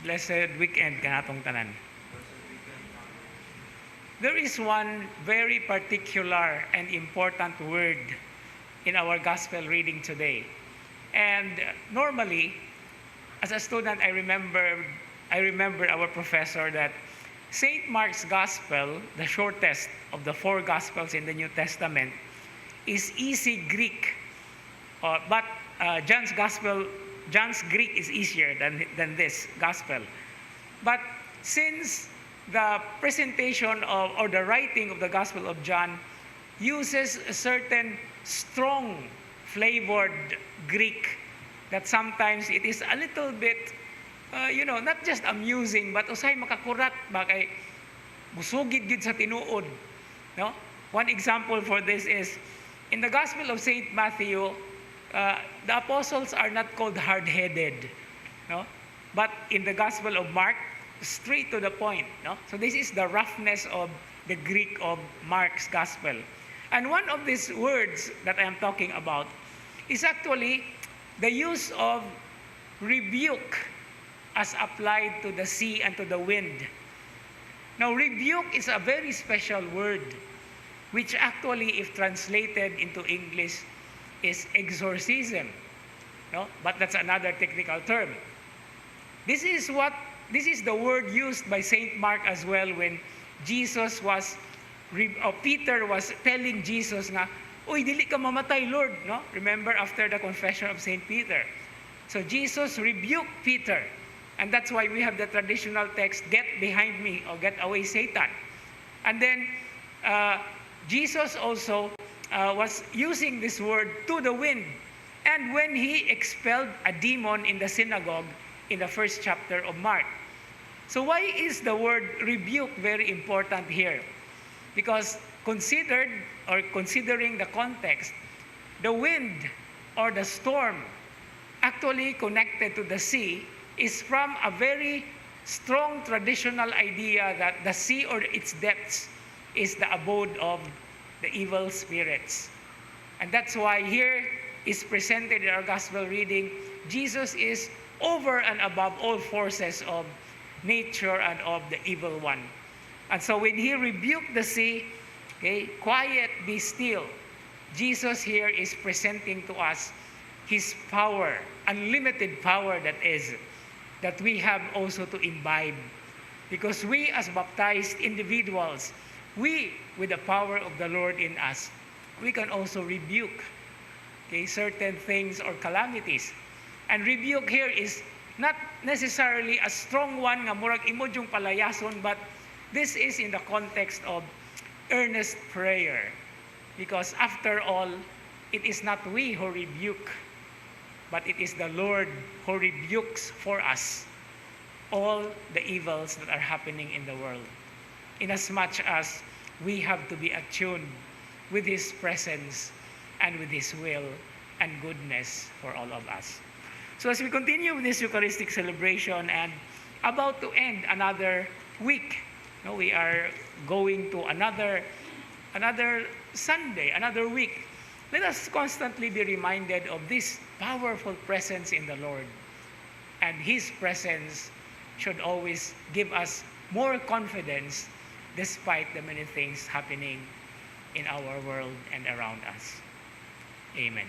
Blessed weekend kanatong tanan. There is one very particular and important word in our gospel reading today. And normally, as a student, I remember our professor that St. Mark's Gospel, the shortest of the 4 Gospels in the New Testament, is easy Greek. But John's Greek is easier than this Gospel. But since the presentation or the writing of the Gospel of John uses a certain strong flavored Greek that sometimes it is a little bit, not just amusing, but usay makakurat ba kay busugid gid sa tinuod. No? One example for this is in the Gospel of St. Matthew, the apostles are not called hard-headed, no? But in the Gospel of Mark, straight to the point, no? So this is the roughness of the Greek of Mark's Gospel. And one of these words that I am talking about is actually the use of rebuke as applied to the sea and to the wind. Now, rebuke is a very special word, which actually, if translated into English, is exorcism. No? But that's another technical term. This is the word used by St. Mark as well when Peter was telling Jesus nga, "Uy, dili ka mamatay, Lord." No? Remember after the confession of St. Peter. So Jesus rebuked Peter. And that's why we have the traditional text, "Get behind me," or "Get away, Satan." And then Jesus also was using this word to the wind. And when he expelled a demon in the synagogue in the first chapter of Mark. So why is the word rebuke very important here? Because considering the context, the wind or the storm actually connected to the sea is from a very strong traditional idea that the sea or its depths is the abode of the evil spirits. And that's why here is presented in our gospel reading, Jesus is over and above all forces of nature and of the evil one. And so when he rebuked the sea, okay, "Quiet, be still," Jesus here is presenting to us his power, unlimited power that we have also to imbibe. Because we as baptized individuals, we, with the power of the Lord in us, we can also rebuke, okay, certain things or calamities. And rebuke here is not necessarily a strong one nga murag imod yung palayason, but this is in the context of earnest prayer. Because after all, it is not we who rebuke, but it is the Lord who rebukes for us all the evils that are happening in the world. Inasmuch as we have to be attuned with His presence and with His will and goodness for all of us. So as we continue with this Eucharistic celebration and about to end another week, we are going to another Sunday, another week. Let us constantly be reminded of this powerful presence in the Lord. And His presence should always give us more confidence despite the many things happening in our world and around us. Amen.